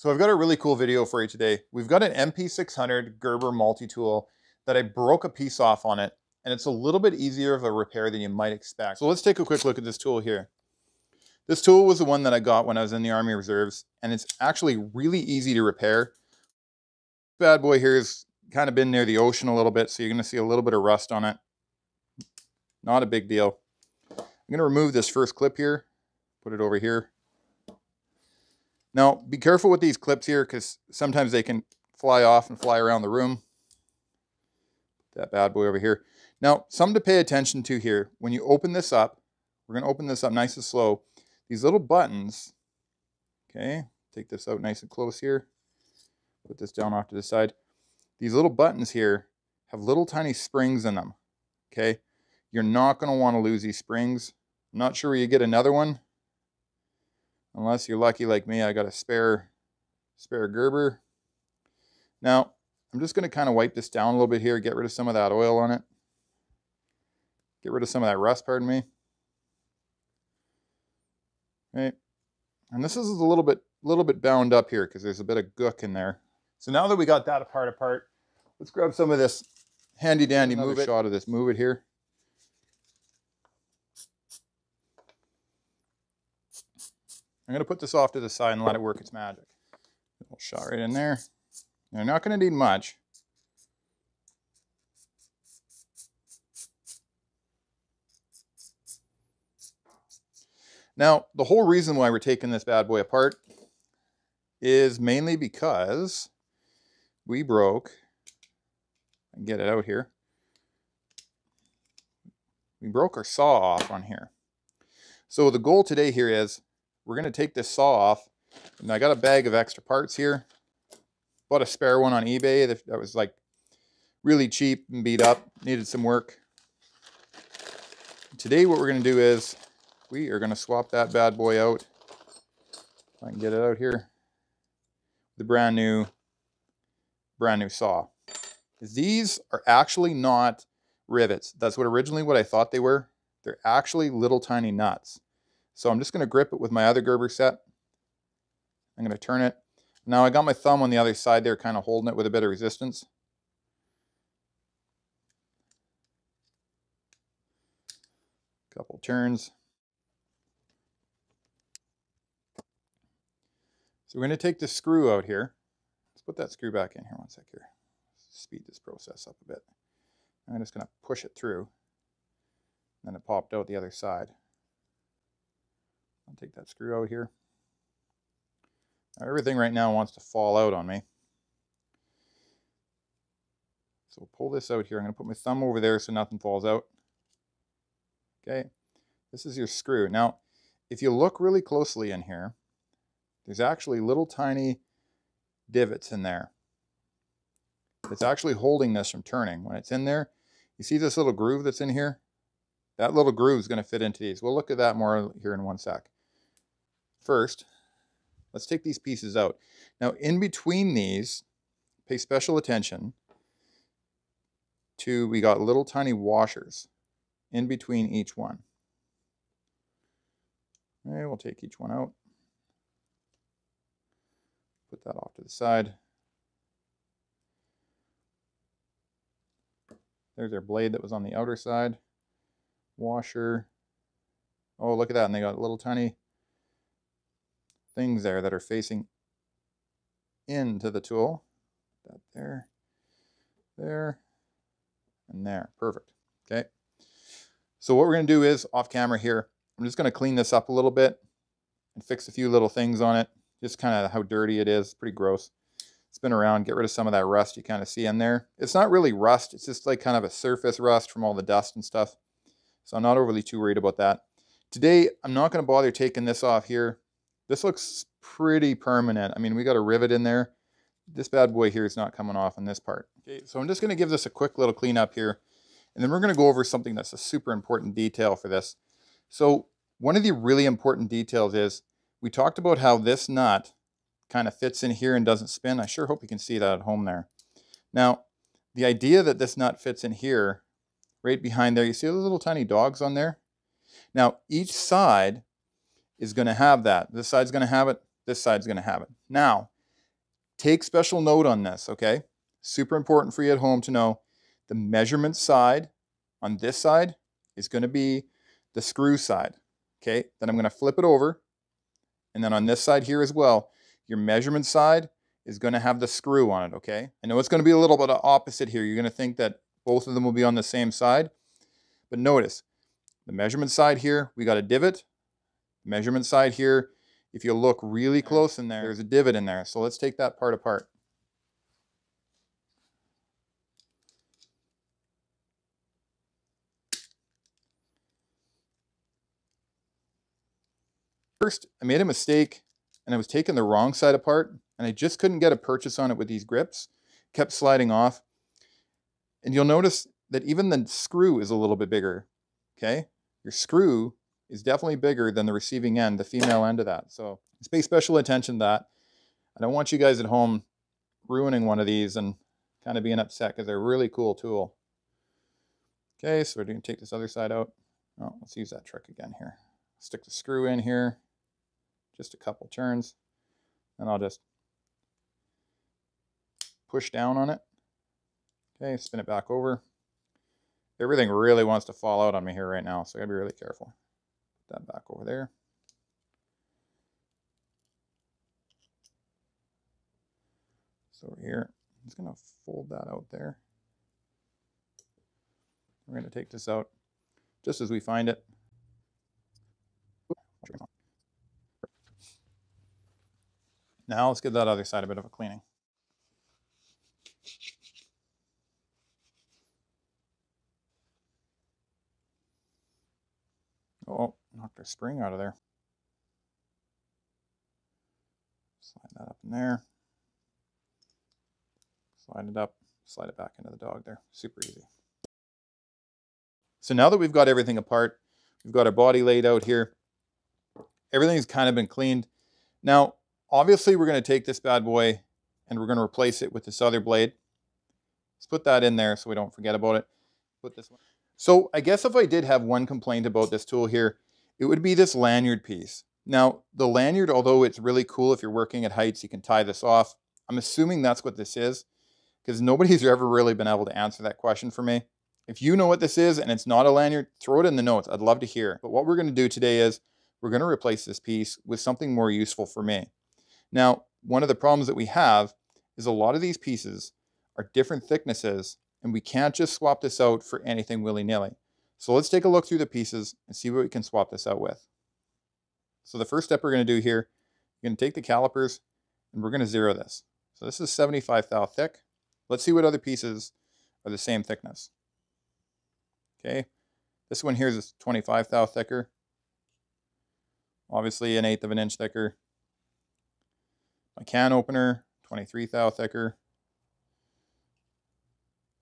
So I've got a really cool video for you today. We've got an MP600 Gerber multi-tool that I broke a piece off on it, and it's a little bit easier of a repair than you might expect. So let's take a quick look at this tool here. This tool was the one that I got when I was in the Army Reserves, and it's actually really easy to repair. Bad boy here has kind of been near the ocean a little bit, so you're going to see a little bit of rust on it. Not a big deal. I'm going to remove this first clip here, put it over here. Now, be careful with these clips here because sometimes they can fly off and fly around the room. Put that bad boy over here. Now, something to pay attention to here. When you open this up, we're going to open this up nice and slow. These little buttons, okay, take this out nice and close here. Put this down off to the side. These little buttons here have little tiny springs in them, okay? You're not going to want to lose these springs. I'm not sure where you get another one. Unless you're lucky like me, I got a spare Gerber. Now, I'm just going to kind of wipe this down a little bit here, get rid of some of that oil on it. Get rid of some of that rust, pardon me. Okay. And this is a little bit bound up here because there's a bit of gook in there. So now that we got that apart, let's grab some of this handy dandy move it shot of this move it here. I'm going to put this off to the side and let it work its magic. A little shot right in there. You're not going to need much. Now, the whole reason why we're taking this bad boy apart is mainly because we broke, I can get it out here, we broke our saw off on here. So the goal today here is we're going to take this saw off, and I got a bag of extra parts here. Bought a spare one on eBay that was like really cheap and beat up, needed some work. Today what we're going to do is we are going to swap that bad boy out. If I can get it out here. The brand new saw. These are actually not rivets. That's originally what I thought they were. They're actually little tiny nuts. So I'm just going to grip it with my other Gerber set. I'm going to turn it. Now I got my thumb on the other side there, kind of holding it with a bit of resistance. Couple turns. So we're going to take this screw out here. Let's put that screw back in here one sec here. Speed this process up a bit. I'm just going to push it through. Then it popped out the other side. I'll take that screw out here. Now, everything right now wants to fall out on me. So we'll pull this out here. I'm going to put my thumb over there so nothing falls out. Okay, this is your screw. Now, if you look really closely in here, there's actually little tiny divots in there. It's actually holding this from turning. When it's in there, you see this little groove that's in here? That little groove is going to fit into these. We'll look at that more here in one sec. First, let's take these pieces out. Now, in between these, pay special attention to, we got little tiny washers in between each one. Okay, we'll take each one out. Put that off to the side. There's our blade that was on the outer side. Washer. Oh, look at that. And they got little tiny things there that are facing into the tool. That there, there, and there. Perfect. Okay. So what we're going to do is, off camera here, I'm just going to clean this up a little bit and fix a few little things on it. Just kind of how dirty it is. Pretty gross. Spin around, get rid of some of that rust you kind of see in there. It's not really rust. It's just like kind of a surface rust from all the dust and stuff. So I'm not overly too worried about that. Today, I'm not going to bother taking this off here. This looks pretty permanent. I mean, we got a rivet in there. This bad boy here is not coming off on this part. Okay, so I'm just going to give this a quick little clean up here. And then we're going to go over something that's a super important detail for this. So one of the really important details is, we talked about how this nut kind of fits in here and doesn't spin. I sure hope you can see that at home there. Now, the idea that this nut fits in here, right behind there, you see those little tiny dogs on there? Now, each side is going to have that. This side's going to have it. This side's going to have it. Now, Take special note on this, okay? Super important for you at home to know the measurement side on this side is going to be the screw side, okay? Then I'm going to flip it over, and then on this side here as well, your measurement side is going to have the screw on it, okay? I know it's going to be a little bit opposite here. You're going to think that both of them will be on the same side, but notice the measurement side here, we got a divot. Measurement side here, if you look really close in there, there's a divot in there. So let's take that part apart. First, I made a mistake and I was taking the wrong side apart and I just couldn't get a purchase on it with these grips. Kept sliding off. And you'll notice that even the screw is a little bit bigger, okay? Your screw is definitely bigger than the receiving end, the female end of that. So just pay special attention to that. I don't want you guys at home ruining one of these and kind of being upset because they're a really cool tool. Okay, so we're going to take this other side out. Oh, let's use that trick again here. Stick the screw in here, just a couple turns, and I'll just push down on it. Okay, spin it back over. Everything really wants to fall out on me here right now, so I gotta be really careful. Put that back over there. So over here, I'm just gonna fold that out there. We're gonna take this out just as we find it. Now let's give that other side a bit of a cleaning. Oh, knocked our spring out of there. Slide that up in there. Slide it up, slide it back into the dog there. Super easy. So now that we've got everything apart, we've got our body laid out here. Everything's kind of been cleaned. Now, obviously we're going to take this bad boy and we're going to replace it with this other blade. Let's put that in there so we don't forget about it. Put this one. So I guess if I did have one complaint about this tool here, it would be this lanyard piece. Now, the lanyard, although it's really cool if you're working at heights, you can tie this off. I'm assuming that's what this is because nobody's ever really been able to answer that question for me. If you know what this is and it's not a lanyard, throw it in the notes. I'd love to hear. But what we're going to do today is we're going to replace this piece with something more useful for me. Now, one of the problems that we have is a lot of these pieces are different thicknesses and we can't just swap this out for anything willy-nilly. So let's take a look through the pieces and see what we can swap this out with. So the first step we're going to do here, we're going to take the calipers and we're going to zero this. So this is 75 thou thick. Let's see what other pieces are the same thickness. Okay, this one here is 25 thou thicker. Obviously 1/8 of an inch thicker. My can opener, 23 thou thicker.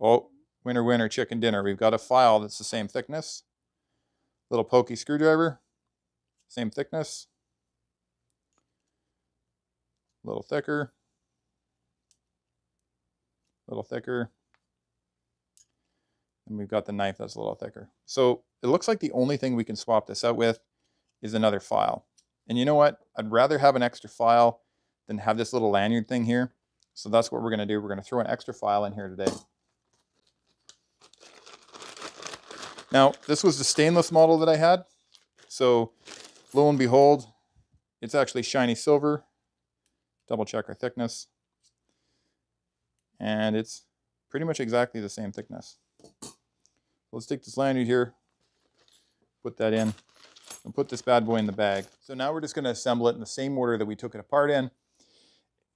Oh, winner, winner, chicken dinner. We've got a file that's the same thickness. Little pokey screwdriver, same thickness. A little thicker. A little thicker. And we've got the knife that's a little thicker. So it looks like the only thing we can swap this out with is another file. And you know what? I'd rather have an extra file than have this little lanyard thing here. So that's what we're going to do. We're going to throw an extra file in here today. Now, this was the stainless model that I had. So lo and behold, it's actually shiny silver. Double check our thickness. And it's pretty much exactly the same thickness. Let's take this lanyard here, put that in, and put this bad boy in the bag. So now we're just going to assemble it in the same order that we took it apart in.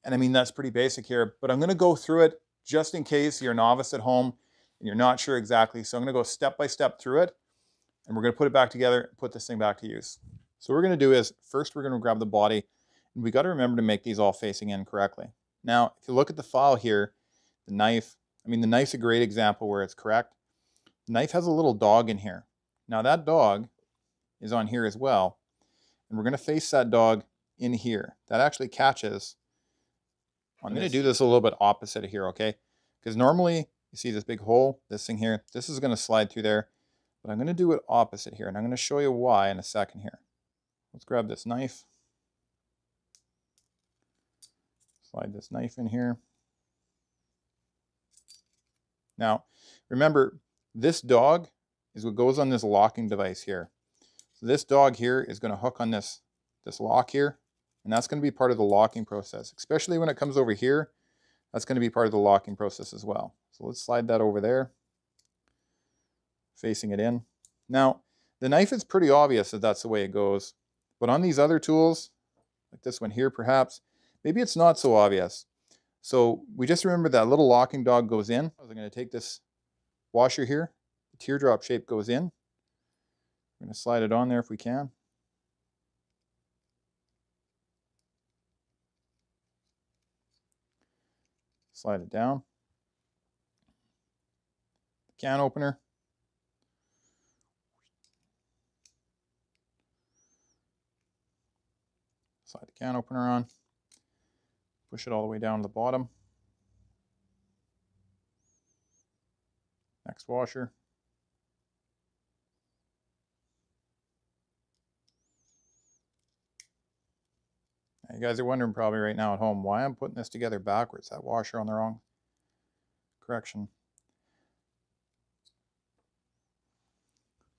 And I mean, that's pretty basic here, but I'm going to go through it just in case you're a novice at home and you're not sure exactly. So I'm going to go step by step through it, and we're going to put it back together and put this thing back to use. So what we're going to do is, first we're going to grab the body, and we got to remember to make these all facing in correctly. Now, if you look at the file here, the knife, I mean, the knife's a great example where it's correct. The knife has a little dog in here. Now that dog is on here as well. And we're going to face that dog in here. That actually catches on this. I'm going to do this a little bit opposite of here, okay? Because normally you see this big hole, this thing here, this is going to slide through there. But I'm going to do it opposite here. And I'm going to show you why in a second here. Let's grab this knife. Slide this knife in here. Now, remember, this dog is what goes on this locking device here. So this dog here is going to hook on this lock here, and that's going to be part of the locking process, especially when it comes over here. That's going to be part of the locking process as well. So let's slide that over there, facing it in. Now, the knife is pretty obvious that that's the way it goes, but on these other tools, like this one here perhaps, maybe it's not so obvious. So we just remember that little locking dog goes in. I'm going to take this washer here, the teardrop shape goes in. We're going to slide it on there if we can. Slide it down. The can opener. Slide the can opener on. Push it all the way down to the bottom. Next washer. Now you guys are wondering probably right now at home why I'm putting this together backwards. That washer on the wrong correction.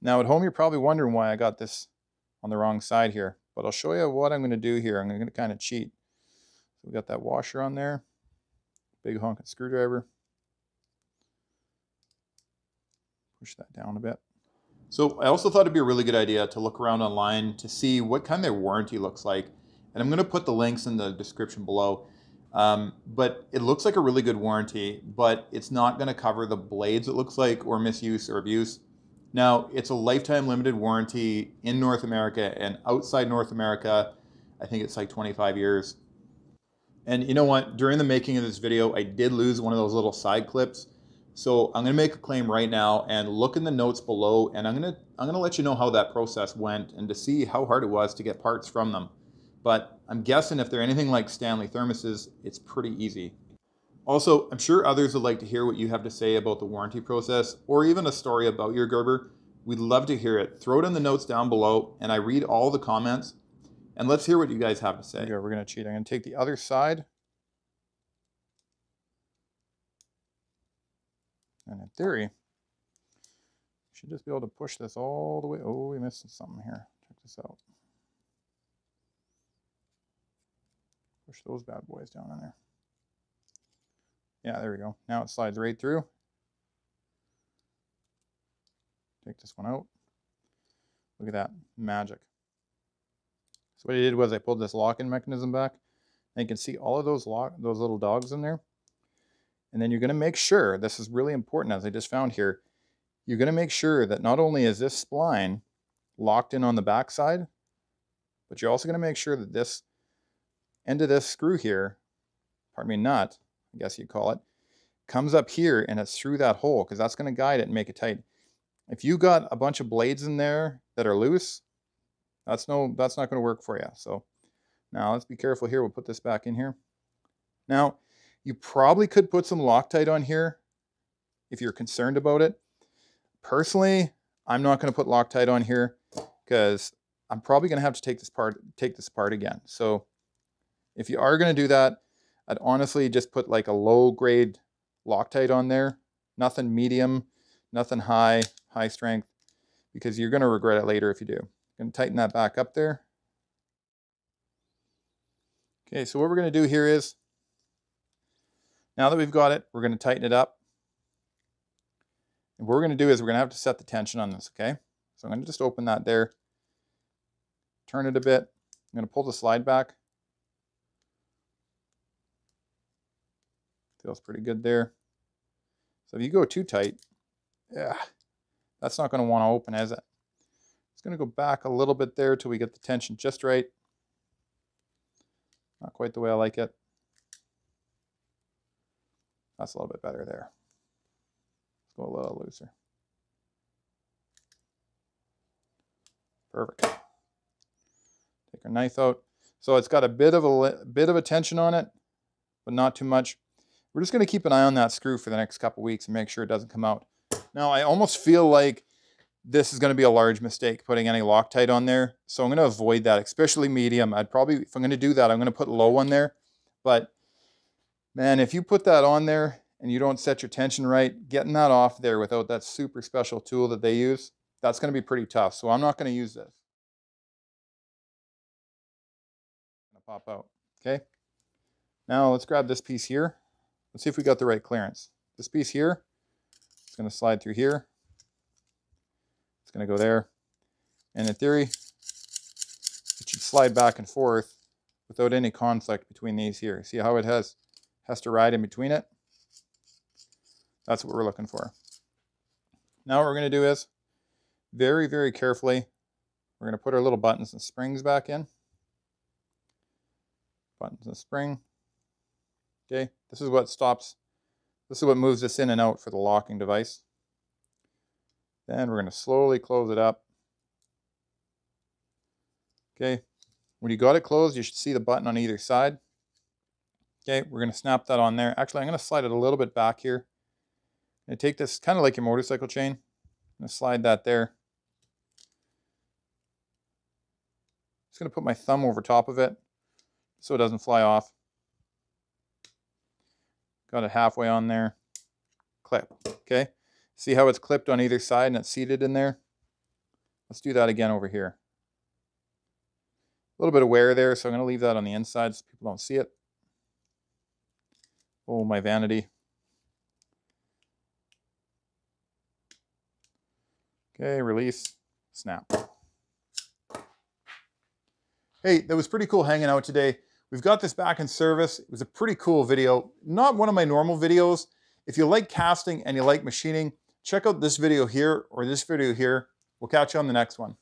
Now at home you're probably wondering why I got this on the wrong side here, but I'll show you what I'm going to do here. I'm going to kind of cheat. So we got that washer on there, big honking screwdriver. Push that down a bit. So I also thought it'd be a really good idea to look around online to see what kind of warranty looks like. And I'm going to put the links in the description below. But it looks like a really good warranty, but it's not going to cover the blades, it looks like, or misuse or abuse. Now, it's a lifetime limited warranty in North America, and outside North America, I think it's like 25 years. And you know what? During the making of this video, I did lose one of those little side clips. So I'm going to make a claim right now and look in the notes below, and I'm going to let you know how that process went and to see how hard it was to get parts from them. But I'm guessing if they're anything like Stanley thermoses, it's pretty easy. Also, I'm sure others would like to hear what you have to say about the warranty process, or even a story about your Gerber. We'd love to hear it. Throw it in the notes down below, and I read all the comments. And let's hear what you guys have to say. We're going to cheat. I'm going to take the other side. And in theory, you should just be able to push this all the way. Oh, we missed something here. Check this out. Push those bad boys down in there. Yeah, there we go. Now it slides right through. Take this one out. Look at that, magic. So what I did was I pulled this lock-in mechanism back, and you can see all of those little dogs in there. And then you're going to make sure, this is really important as I just found here, you're going to make sure that not only is this spline locked in on the back side, but you're also going to make sure that this end of this screw here, pardon me, nut, I guess you'd call it, comes up here and it's through that hole, because that's going to guide it and make it tight. If you got a bunch of blades in there that are loose, that's not going to work for you. So now let's be careful here. We'll put this back in here. Now, you probably could put some Loctite on here if you're concerned about it. Personally, I'm not going to put Loctite on here because I'm probably going to have to take this apart again. So if you are going to do that, I'd honestly just put like a low grade Loctite on there. Nothing medium, nothing high strength, because you're going to regret it later if you do. I'm going to tighten that back up there. Okay, so what we're going to do here is, now that we've got it, we're going to tighten it up. And what we're going to do is we're going to have to set the tension on this, okay? So I'm going to just open that there, turn it a bit. I'm going to pull the slide back. Feels pretty good there. So if you go too tight, yeah, that's not going to want to open, is it? It's going to go back a little bit there till we get the tension just right. Not quite the way I like it. That's a little bit better there. Let's go a little looser. Perfect. Take our knife out. So it's got a bit of a tension on it, but not too much. We're just going to keep an eye on that screw for the next couple weeks and make sure it doesn't come out. Now, I almost feel like this is going to be a large mistake putting any Loctite on there, so I'm going to avoid that, especially medium. I'd probably, if I'm going to do that, I'm going to put low on there. But Man, if you put that on there and you don't set your tension right, getting that off there without that super special tool that they use, that's going to be pretty tough. So I'm not going to use this. Going to pop out. Okay. Now let's grab this piece here. Let's see if we got the right clearance. This piece here, it's going to slide through here. It's going to go there. And in theory, it should slide back and forth without any conflict between these here. See how it has to ride in between it? That's what we're looking for. Now what we're going to do is, very, very carefully, we're going to put our little buttons and springs back in. Buttons and spring. Okay, this is what stops, this is what moves this in and out for the locking device. Then we're going to slowly close it up. Okay, when you got it closed, you should see the button on either side. Okay, we're going to snap that on there. Actually, I'm going to slide it a little bit back here. I'm going to take this, kind of like your motorcycle chain. I'm going to slide that there. Just going to put my thumb over top of it so it doesn't fly off. Got it halfway on there. Clip. Okay, see how it's clipped on either side and it's seated in there? Let's do that again over here. A little bit of wear there, so I'm going to leave that on the inside so people don't see it. Oh, my vanity. Okay, release, snap. Hey, that was pretty cool hanging out today. We've got this back in service. It was a pretty cool video. Not one of my normal videos. If you like casting and you like machining, check out this video here or this video here. We'll catch you on the next one.